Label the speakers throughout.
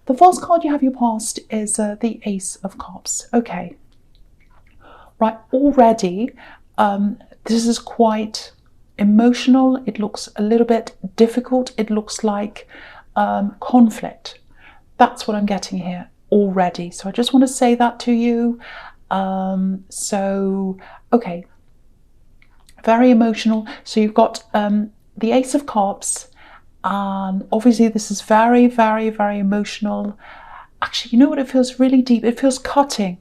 Speaker 1: The first card you have your past is the Ace of Cups. Okay. Right, already this is quite emotional. It looks a little bit difficult. It looks like conflict. That's what I'm getting here already. So I just want to say that to you. Okay, very emotional. So you've got the Ace of Cups, and obviously this is very, very, very emotional. Actually, you know what? It feels really deep. It feels cuttingly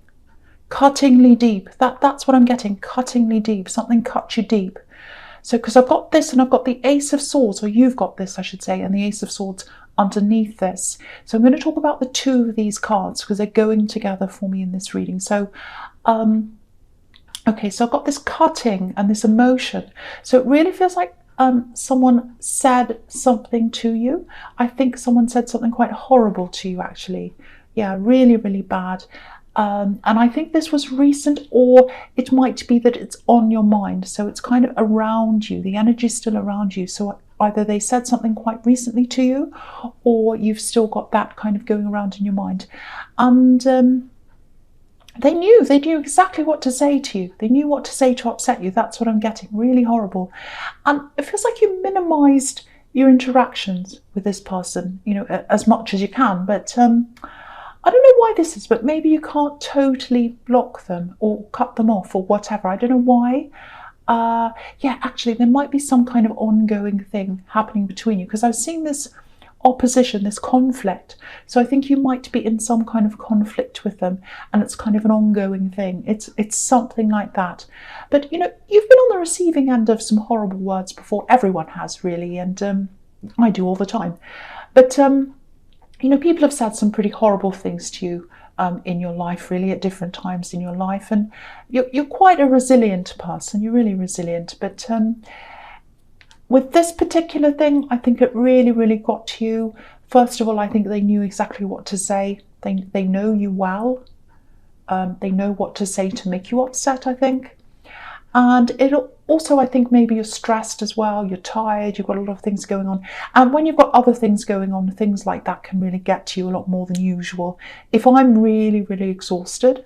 Speaker 1: deep. That's what I'm getting, cuttingly deep. Something cut you deep. So because I've got this and I've got the Ace of Swords, or you've got this, I should say, and the Ace of Swords underneath this. So I'm going to talk about the two of these cards because they're going together for me in this reading. So okay, so I've got this cutting and this emotion. So it really feels like someone said something to you. I think someone said something quite horrible to you, actually. Yeah, really, really bad. And I think this was recent, or it might be that it's on your mind. So it's kind of around you. The energy is still around you. So either they said something quite recently to you, or you've still got that kind of going around in your mind. And they knew exactly what to say to you. They knew what to say to upset you. That's what I'm getting. Really horrible. And it feels like you minimized your interactions with this person, you know, as much as you can. But I don't know why this is, but maybe you can't totally block them or cut them off or whatever. I don't know why. Yeah, actually, there might be some kind of ongoing thing happening between you, because I've seen this opposition, this conflict. So I think you might be in some kind of conflict with them, and it's kind of an ongoing thing. It's something like that. But, you know, you've been on the receiving end of some horrible words before. Everyone has, really, and I do all the time. But you know, people have said some pretty horrible things to you in your life, really, at different times in your life. And you're quite a resilient person. You're really resilient. But with this particular thing, I think it really, really got to you. First of all, I think they knew exactly what to say. They know you well. They know what to say to make you upset, I think. And it also, I think maybe you're stressed as well, you're tired, you've got a lot of things going on. And when you've got other things going on, things like that can really get to you a lot more than usual. If I'm really, really exhausted,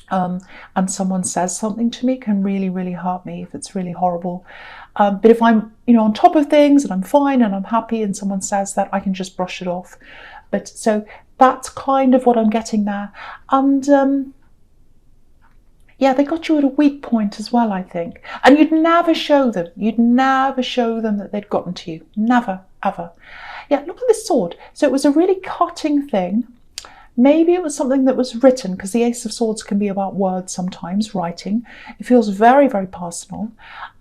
Speaker 1: and someone says something to me, can really, really hurt me if it's really horrible. But if I'm, you know, on top of things and I'm fine and I'm happy and someone says that, I can just brush it off. But so that's kind of what I'm getting there. And yeah, they got you at a weak point as well, I think. And you'd never show them. You'd never show them that they'd gotten to you. Never, ever. Yeah, look at this sword. So it was a really cutting thing. Maybe it was something that was written, because the Ace of Swords can be about words sometimes, writing. It feels very, very personal.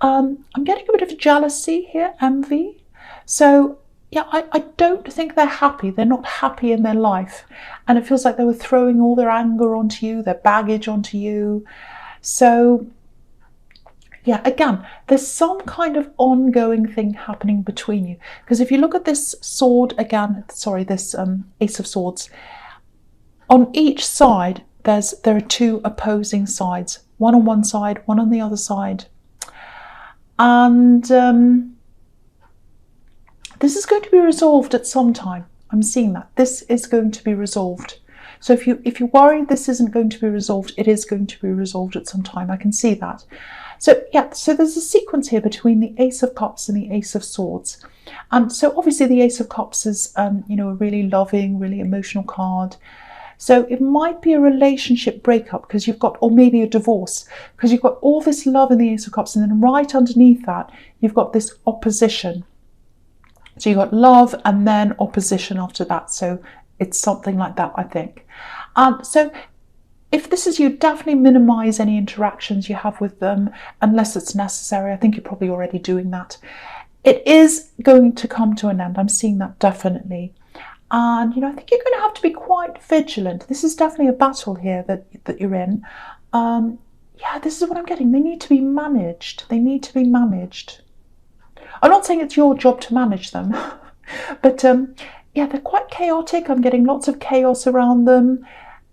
Speaker 1: I'm getting a bit of jealousy here, envy. So yeah, I don't think they're happy. They're not happy in their life. And it feels like they were throwing all their anger onto you, their baggage onto you. So yeah, again, there's some kind of ongoing thing happening between you. Because if you look at this sword again, sorry, this Ace of Swords, on each side, there are two opposing sides. One on one side, one on the other side. And this is going to be resolved at some time. I'm seeing that. This is going to be resolved. So if you worry this isn't going to be resolved, it is going to be resolved at some time. I can see that. So yeah, so there's a sequence here between the Ace of Cups and the Ace of Swords. And so obviously the Ace of Cups is, you know, a really loving, really emotional card. So it might be a relationship breakup, because you've got, or maybe a divorce, because you've got all this love in the Ace of Cups, and then right underneath that, you've got this opposition. So you've got love and then opposition after that. So it's something like that, I think. So if this is you, definitely minimize any interactions you have with them unless it's necessary. I think you're probably already doing that. It is going to come to an end. I'm seeing that definitely. And, you know, I think you're going to have to be quite vigilant. This is definitely a battle here that you're in. Yeah, this is what I'm getting. They need to be managed. They need to be managed. I'm not saying it's your job to manage them, but yeah, they're quite chaotic. I'm getting lots of chaos around them,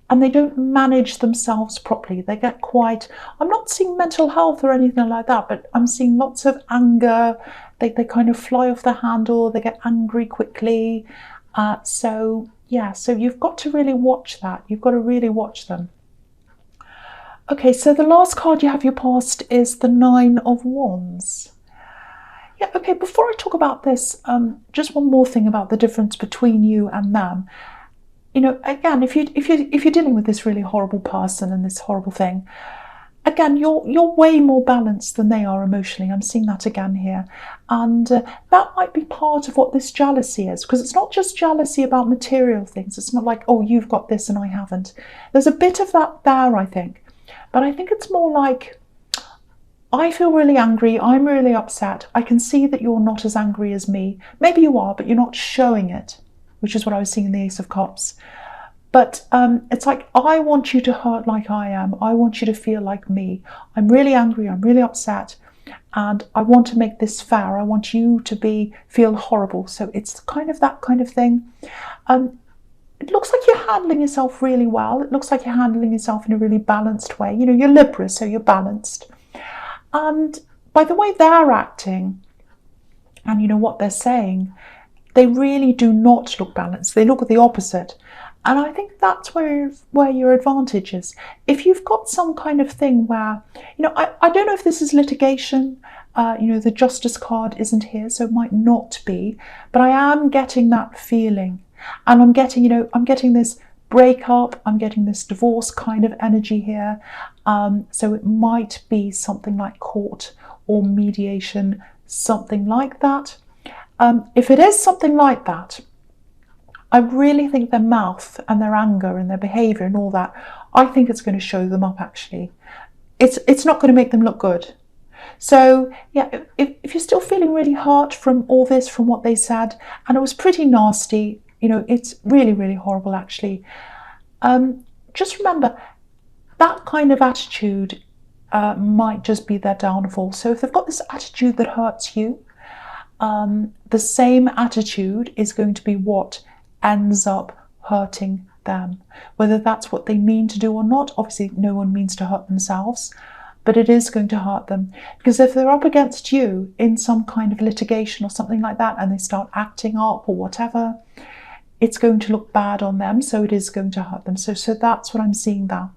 Speaker 1: and they don't manage themselves properly. They get quite, I'm not seeing mental health or anything like that, but I'm seeing lots of anger. They kind of fly off the handle. They get angry quickly. So yeah, so you've got to really watch that. You've got to really watch them. Okay, so the last card you have your past is the Nine of Wands. Yeah, okay, before I talk about this, just one more thing about the difference between you and them. You know, again, if you're dealing with this really horrible person and this horrible thing, again, you're way more balanced than they are emotionally. I'm seeing that again here, and that might be part of what this jealousy is, because it's not just jealousy about material things. It's not like, oh, you've got this and I haven't. There's a bit of that there, I think, but I think it's more like, I feel really angry, I'm really upset. I can see that you're not as angry as me. Maybe you are, but you're not showing it, which is what I was seeing in the Ace of Cups. But it's like, I want you to hurt like I am. I want you to feel like me. I'm really angry, I'm really upset, and I want to make this fair. I want you to feel horrible. So it's kind of that kind of thing. It looks like you're handling yourself really well. It looks like you're handling yourself in a really balanced way. You know, you're Libra, so you're balanced. And by the way they're acting and, you know, what they're saying, they really do not look balanced. They look the opposite. And I think that's where your advantage is. If you've got some kind of thing where, you know, I don't know if this is litigation, you know, the justice card isn't here, so it might not be, but I am getting that feeling. And I'm getting, you know, I'm getting this breakup, I'm getting this divorce kind of energy here. So it might be something like court or mediation, something like that. If it is something like that, I really think their mouth and their anger and their behaviour and all that, I think it's going to show them up actually. It's not going to make them look good. So yeah, if you're still feeling really hurt from all this, from what they said, and it was pretty nasty, you know, it's really, really horrible actually. Just remember, that kind of attitude might just be their downfall. So if they've got this attitude that hurts you, the same attitude is going to be what ends up hurting them. Whether that's what they mean to do or not, obviously no one means to hurt themselves, but it is going to hurt them. Because if they're up against you in some kind of litigation or something like that, and they start acting up or whatever, it's going to look bad on them, so it is going to hurt them. So that's what I'm seeing there.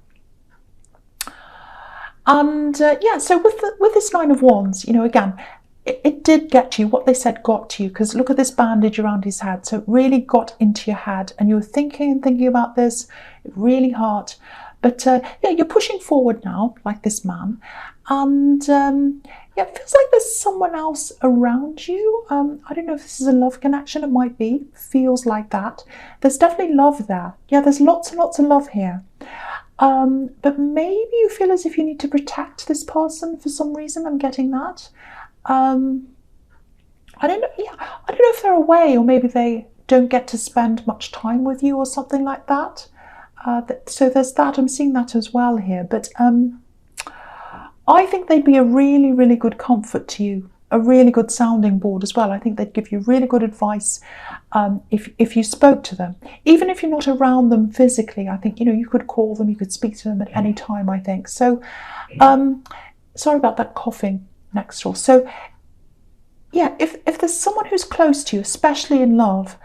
Speaker 1: And yeah, so with this Nine of Wands, you know, again, it did get to you. What they said got to you, because look at this bandage around his head. So it really got into your head, and you were thinking and thinking about this. It really hurt. But yeah, you're pushing forward now, like this man. And yeah, it feels like there's someone else around you. I don't know if this is a love connection. It might be. Feels like that. There's definitely love there. Yeah, there's lots and lots of love here. But maybe you feel as if you need to protect this person for some reason. I'm getting that. I don't know. Yeah, I don't know if they're away, or maybe they don't get to spend much time with you or something like that. So there's that. I'm seeing that as well here. But I think they'd be a really, really good comfort to you, a really good sounding board as well. I think they'd give you really good advice if you spoke to them. Even if you're not around them physically, I think, you know, you could call them, you could speak to them at any time, I think. So sorry about that coughing next door. So yeah, if there's someone who's close to you, especially in love,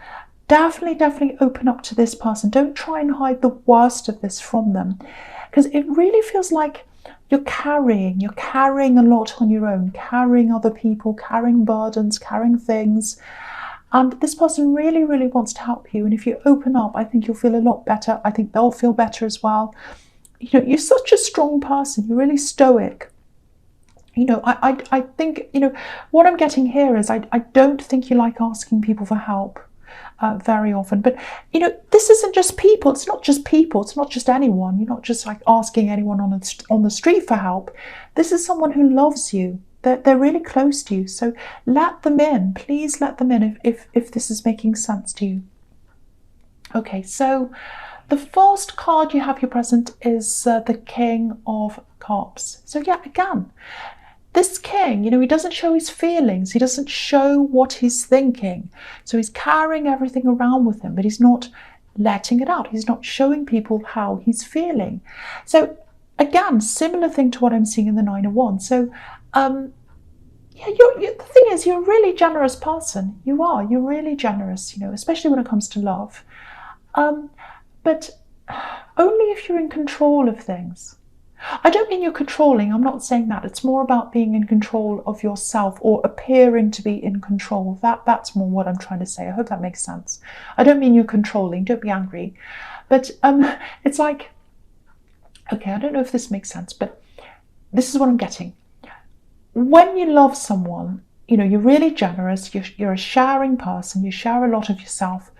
Speaker 1: definitely open up to this person. Don't try and hide the worst of this from them, because it really feels like you're carrying a lot on your own, carrying other people, carrying burdens, carrying things. And this person really, really wants to help you. And if you open up, I think you'll feel a lot better. I think they'll feel better as well. You know, you're such a strong person. You're really stoic. You know, I think, you know, what I'm getting here is I don't think you like asking people for help very often. But, you know, this isn't just people. It's not just people. It's not just anyone. You're not just like asking anyone on the street for help. This is someone who loves you. They're really close to you. So let them in. Please let them in if this is making sense to you. Okay, so the first card you have here present is the King of Cups. So yeah, again, this king, you know, he doesn't show his feelings. He doesn't show what he's thinking. So he's carrying everything around with him, but he's not letting it out. He's not showing people how he's feeling. So again, similar thing to what I'm seeing in the Nine of Wands. So yeah, the thing is, you're a really generous person. You are. You're really generous, especially when it comes to love. But only if you're in control of things. I don't mean you're controlling, I'm not saying that. It's more about being in control of yourself or appearing to be in control. That's more what I'm trying to say. I hope that makes sense. I don't mean you're controlling, don't be angry. But it's like, okay, I don't know if this makes sense, but this is what I'm getting. When you love someone, you're really generous, you're a sharing person, you share a lot of yourself.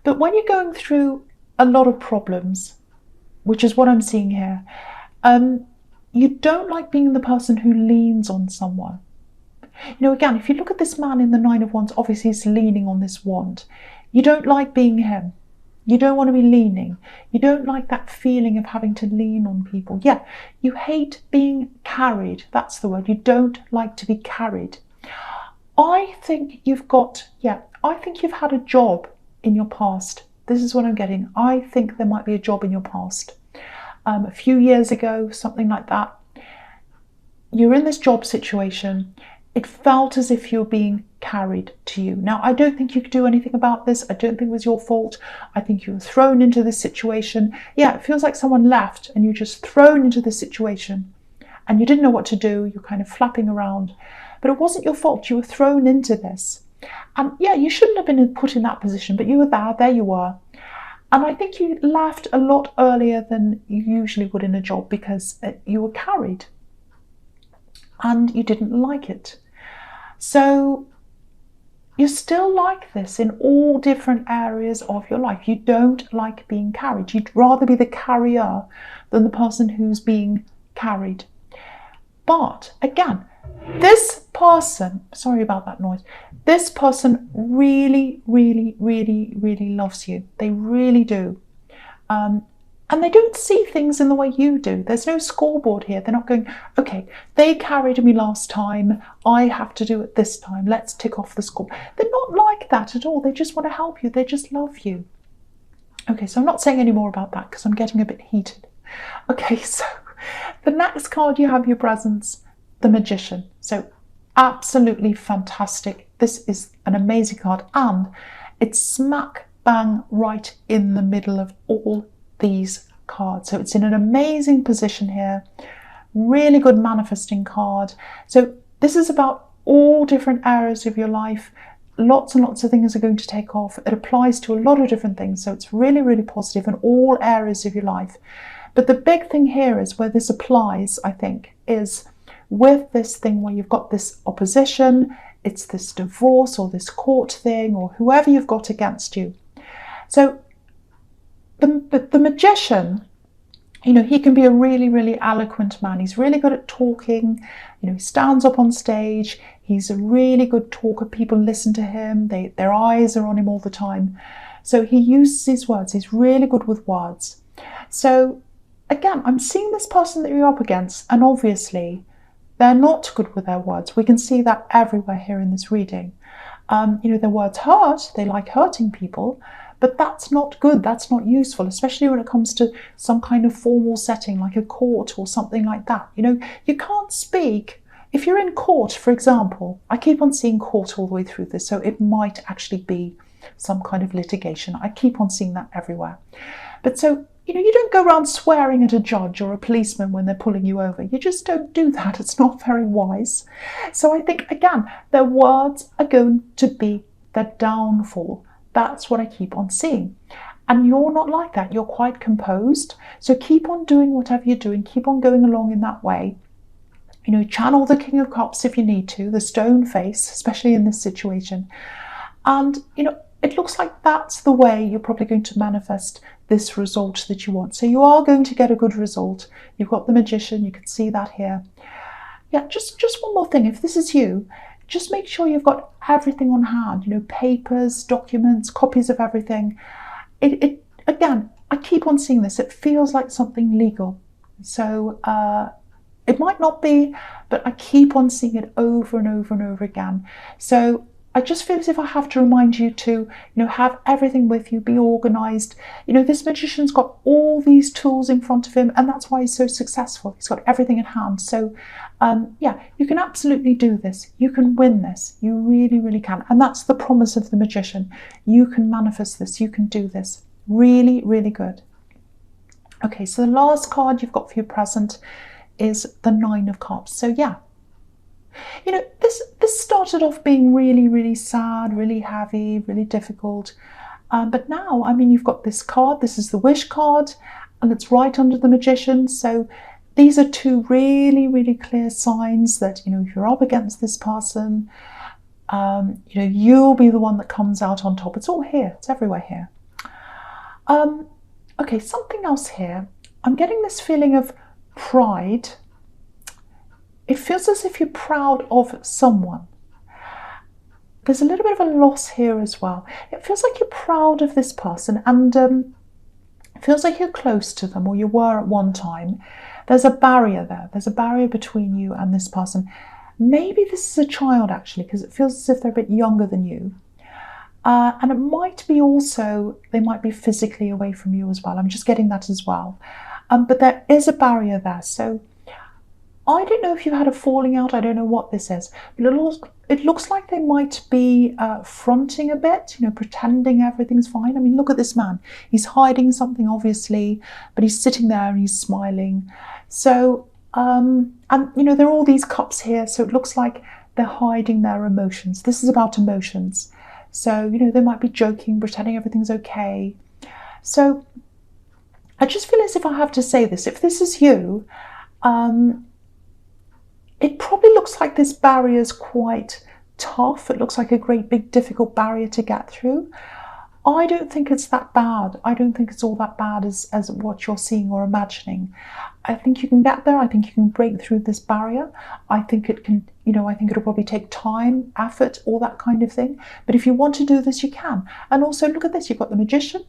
Speaker 1: But when you're going through a lot of problems, which is what I'm seeing here, you don't like being the person who leans on someone. Again, if you look at this man in the Nine of Wands, obviously he's leaning on this wand. You don't like being him. You don't want to be leaning. You don't like that feeling of having to lean on people. Yeah, you hate being carried. That's the word. You don't like to be carried. I think you've had a job in your past. This is what I'm getting. I think there might be a job in your past. A few years ago, something like that. You're in this job situation. It felt as if you're being carried to you. Now, I don't think you could do anything about this. I don't think it was your fault. I think you were thrown into this situation. Yeah, it feels like someone left and you're just thrown into this situation and you didn't know what to do. You're kind of flapping around. But it wasn't your fault. You were thrown into this. And yeah, you shouldn't have been put in that position, but you were there you were. And I think you left a lot earlier than you usually would in a job because you were carried and you didn't like it. So you're still like this in all different areas of your life. You don't like being carried. You'd rather be the carrier than the person who's being carried. But again, this person, sorry about that noise, this person really, really, really, really loves you. They really do. And they don't see things in the way you do. There's no scoreboard here. They're not going, okay, they carried me last time. I have to do it this time. Let's tick off the score. They're not like that at all. They just want to help you. They just love you. Okay, so I'm not saying any more about that because I'm getting a bit heated. Okay, so the next card you have your presence, the Magician. So absolutely fantastic. This is an amazing card and it's smack bang right in the middle of all these cards. So it's in an amazing position here. Really good manifesting card. So this is about all different areas of your life. Lots and lots of things are going to take off. It applies to a lot of different things. So it's really, really positive in all areas of your life. But the big thing here is where this applies, I think, is with this thing where you've got this opposition, it's this divorce or this court thing or whoever you've got against you. So the Magician, he can be a really, really eloquent man. He's really good at talking. He stands up on stage. He's a really good talker. People listen to him. Their eyes are on him all the time. So he uses his words. He's really good with words. So again, I'm seeing this person that you're up against, and obviously they're not good with their words. We can see that everywhere here in this reading. Their words hurt. They like hurting people. But that's not good, that's not useful, especially when it comes to some kind of formal setting like a court or something like that. You can't speak. If you're in court, for example, I keep on seeing court all the way through this, so it might actually be some kind of litigation. I keep on seeing that everywhere. But so, you don't go around swearing at a judge or a policeman when they're pulling you over. You just don't do that. It's not very wise. So I think, again, their words are going to be their downfall. That's what I keep on seeing. And you're not like that. You're quite composed. So keep on doing whatever you're doing. Keep on going along in that way. Channel the King of Cups if you need to, the stone face, especially in this situation. And, it looks like that's the way you're probably going to manifest this result that you want. So you are going to get a good result. You've got the Magician. You can see that here. Yeah, just one more thing. If this is you, just make sure you've got everything on hand, papers, documents, copies of everything. It again, I keep on seeing this. It feels like something legal. So it might not be, but I keep on seeing it over and over and over again. So I just feel as if I have to remind you to, have everything with you, be organised. This magician's got all these tools in front of him, and that's why he's so successful. He's got everything in hand. So, yeah, you can absolutely do this. You can win this. You really, really can. And that's the promise of the magician. You can manifest this. You can do this. Really, really good. Okay, so the last card you've got for your present is the Nine of Cups. So, yeah. This started off being really, really sad, really heavy, really difficult. But now, you've got this card. This is the Wish card, and it's right under the Magician. So these are two really, really clear signs that, if you're up against this person, you'll be the one that comes out on top. It's all here. It's everywhere here. Okay, something else here. I'm getting this feeling of pride. It feels as if you're proud of someone. There's a little bit of a loss here as well. It feels like you're proud of this person, and it feels like you're close to them, or you were at one time. There's a barrier there. There's a barrier between you and this person. Maybe this is a child, actually, because it feels as if they're a bit younger than you. And it might be also, they might be physically away from you as well. I'm just getting that as well. But there is a barrier there. So I don't know if you've had a falling out. I don't know what this is. But it looks like they might be fronting a bit, pretending everything's fine. Look at this man. He's hiding something, obviously, but he's sitting there and he's smiling. So, and, there are all these cups here. So it looks like they're hiding their emotions. This is about emotions. So, they might be joking, pretending everything's okay. So I just feel as if I have to say this. If this is you, it probably looks like this barrier is quite tough. It looks like a great big difficult barrier to get through. I don't think it's that bad. I don't think it's all that bad as what you're seeing or imagining. I think you can get there. I think you can break through this barrier. I think it can, I think it'll probably take time, effort, all that kind of thing. But if you want to do this, you can. And also look at this. You've got the Magician.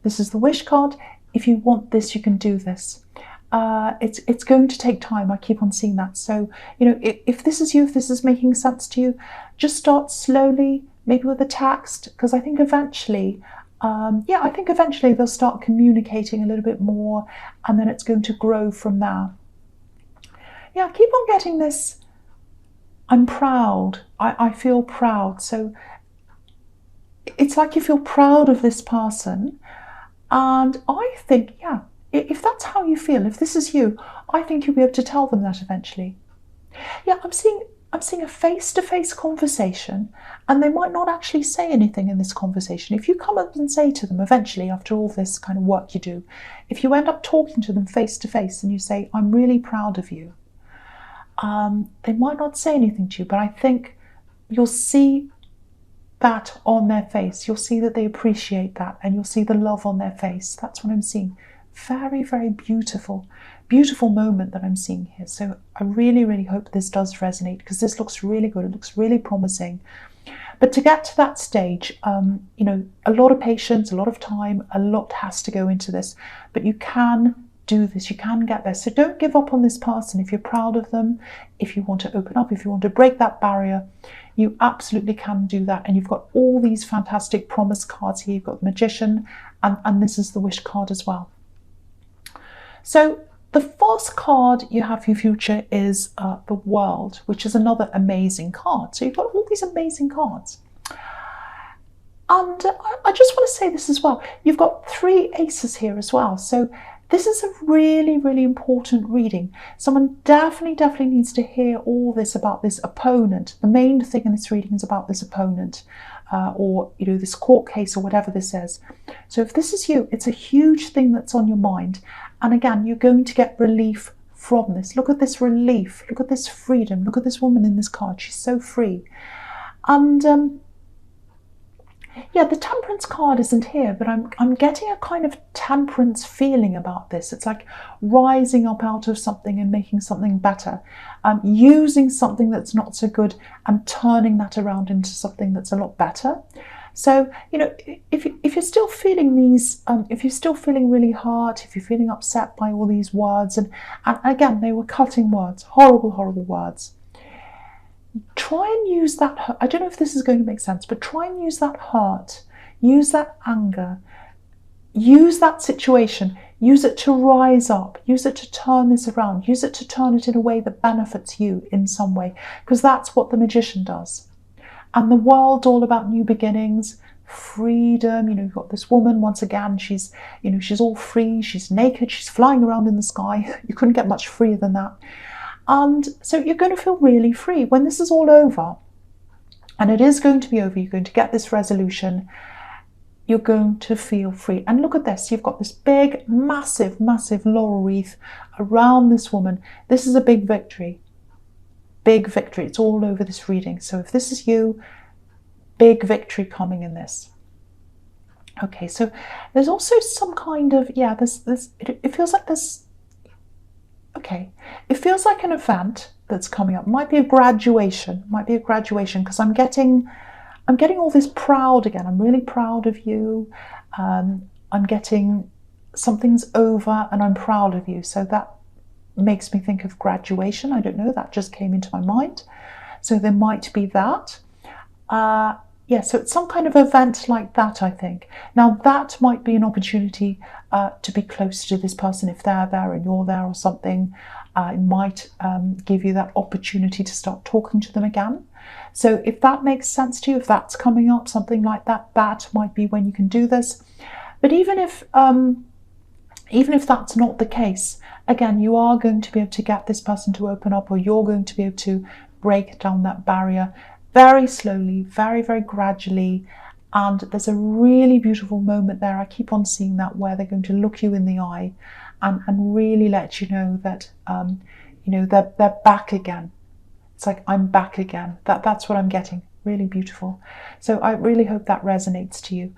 Speaker 1: This is the Wish card. If you want this, you can do this. It's going to take time. I keep on seeing that. So, if this is you, if this is making sense to you, just start slowly, maybe with a text, because I think eventually, they'll start communicating a little bit more, and then it's going to grow from there. Yeah, I keep on getting this. I'm proud. I feel proud. So it's like you feel proud of this person. And I think, yeah, if that's how you feel, if this is you, I think you'll be able to tell them that eventually. Yeah, I'm seeing a face-to-face conversation, and they might not actually say anything in this conversation. If you come up and say to them eventually, after all this kind of work you do, if you end up talking to them face-to-face and you say, I'm really proud of you, they might not say anything to you, but I think you'll see that on their face. You'll see that they appreciate that, and you'll see the love on their face. That's what I'm seeing. Very, very beautiful moment that I'm seeing here. So I really, really hope this does resonate, because this looks really good. It looks really promising. But to get to that stage, a lot of patience, a lot of time, a lot has to go into this. But you can do this. You can get there. So don't give up on this person. If you're proud of them, if you want to open up, if you want to break that barrier, you absolutely can do that. And you've got all these fantastic promise cards here. You've got the Magician, and this is the Wish card as well. So the first card you have for your future is the World, which is another amazing card. So you've got all these amazing cards. And I just want to say this as well. You've got 3 aces here as well. So this is a really, really important reading. Someone definitely needs to hear all this about this opponent. The main thing in this reading is about this opponent, or this court case, or whatever this is. So if this is you, it's a huge thing that's on your mind. And again, you're going to get relief from this. Look at this relief. Look at this freedom. Look at this woman in this card. She's so free. And yeah, the Temperance card isn't here, but I'm getting a kind of temperance feeling about this. It's like rising up out of something and making something better. Using something that's not so good and turning that around into something that's a lot better. So, if you're still feeling these, if you're still feeling really hard, if you're feeling upset by all these words, and again, they were cutting words, horrible words. try and use that, I don't know if this is going to make sense, but try and use that hurt, use that anger, use that situation, use it to rise up, use it to turn this around, use it to turn it in a way that benefits you in some way, because that's what the magician does. And the world, all about new beginnings, freedom. You've got this woman, once again, she's all free, she's naked, she's flying around in the sky. You couldn't get much freer than that. And so you're going to feel really free when this is all over. And it is going to be over. You're going to get this resolution. You're going to feel free. And look at this. You've got this big, massive, massive laurel wreath around this woman. This is a big victory. Big victory. It's all over this reading. So if this is you, big victory coming in this. Okay, so there's also some kind of, it feels like this, okay, it feels like an event that's coming up. Might be a graduation, because I'm getting all this proud again. I'm really proud of you. I'm getting something's over and I'm proud of you. So that makes me think of graduation. I don't know, that just came into my mind. So there might be that. So it's some kind of event like that, I think. Now that might be an opportunity to be close to this person if they're there and you're there or something. It might give you that opportunity to start talking to them again. So if that makes sense to you, if that's coming up, something like that, that might be when you can do this. But even if that's not the case, again, you are going to be able to get this person to open up, or you're going to be able to break down that barrier very slowly, very, very gradually. And there's a really beautiful moment there. I keep on seeing that, where they're going to look you in the eye and really let you know that, they're back again. It's like, I'm back again. That's what I'm getting. Really beautiful. So I really hope that resonates to you,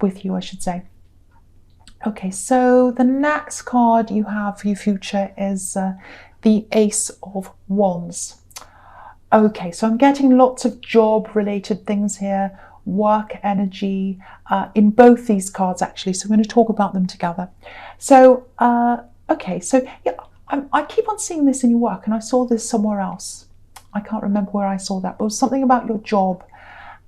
Speaker 1: with you, I should say. Okay, so the next card you have for your future is the Ace of Wands. Okay, so I'm getting lots of job-related things here, work energy, in both these cards actually. So I'm going to talk about them together. So, okay, so yeah, I keep on seeing this in your work, and I saw this somewhere else. I can't remember where I saw that, but it was something about your job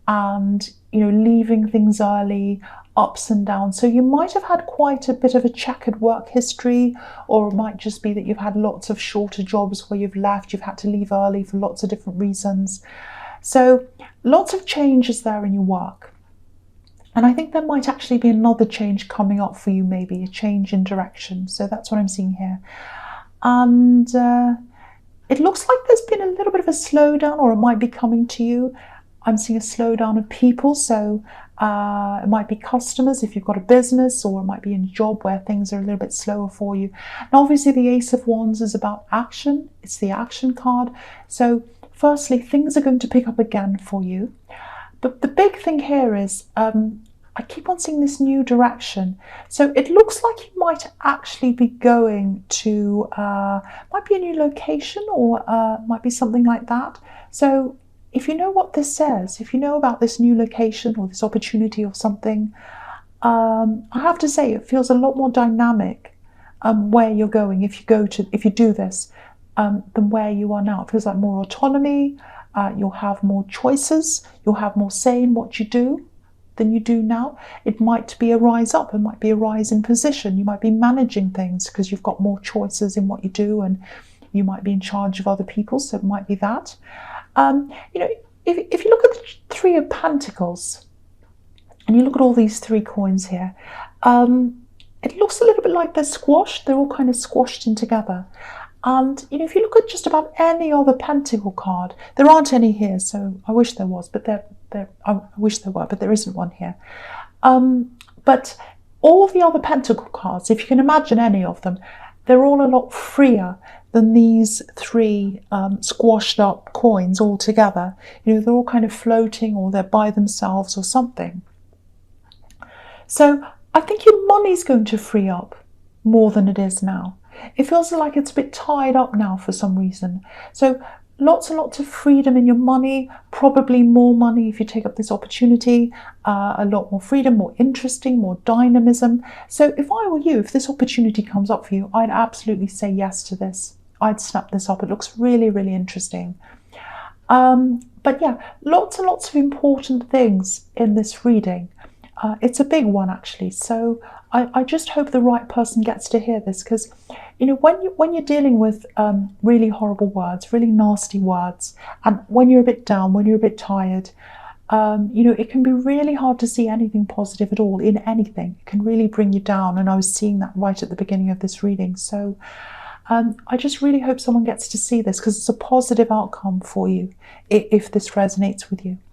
Speaker 1: and, leaving things early, ups and downs. So you might have had quite a bit of a checkered work history, or it might just be that you've had lots of shorter jobs where you've had to leave early for lots of different reasons. So lots of changes there in your work. And I think there might actually be another change coming up for you, maybe a change in direction. So that's what I'm seeing here. And it looks like there's been a little bit of a slowdown, or it might be coming to you. I'm seeing a slowdown of people, so it might be customers if you've got a business, or it might be in a job where things are a little bit slower for you. And obviously the Ace of Wands is about action. It's the action card. So firstly, things are going to pick up again for you. But the big thing here is, I keep on seeing this new direction. So it looks like you might actually be going to, might be a new location, or might be something like that. So if you know what this says, if you know about this new location or this opportunity or something, I have to say it feels a lot more dynamic where you're going if you do this than where you are now. It feels like more autonomy. You'll have more choices. You'll have more say in what you do than you do now. It might be a rise up. It might be a rise in position. You might be managing things because you've got more choices in what you do, and you might be in charge of other people. So it might be that. If you look at the Three of Pentacles and you look at all these three coins here, it looks a little bit like they're squashed. They're all kind of squashed in together. And if you look at just about any other pentacle card, there aren't any here, so I wish there was, but I wish there were, but there isn't one here. But all the other pentacle cards, if you can imagine any of them, they're all a lot freer than these three squashed up coins all together. They're all kind of floating, or they're by themselves or something. So I think your money's going to free up more than it is now. It feels like it's a bit tied up now for some reason. So lots and lots of freedom in your money, probably more money if you take up this opportunity, a lot more freedom, more interesting, more dynamism. So if I were you, if this opportunity comes up for you, I'd absolutely say yes to this. I'd snap this up. It looks really, really interesting. But yeah, lots and lots of important things in this reading. It's a big one actually, so I just hope the right person gets to hear this, because you know, when you're dealing with really horrible words, really nasty words, and when you're a bit down, when you're a bit tired, you know, it can be really hard to see anything positive at all in anything. It can really bring you down, and I was seeing that right at the beginning of this reading. So I just really hope someone gets to see this, because it's a positive outcome for you if this resonates with you.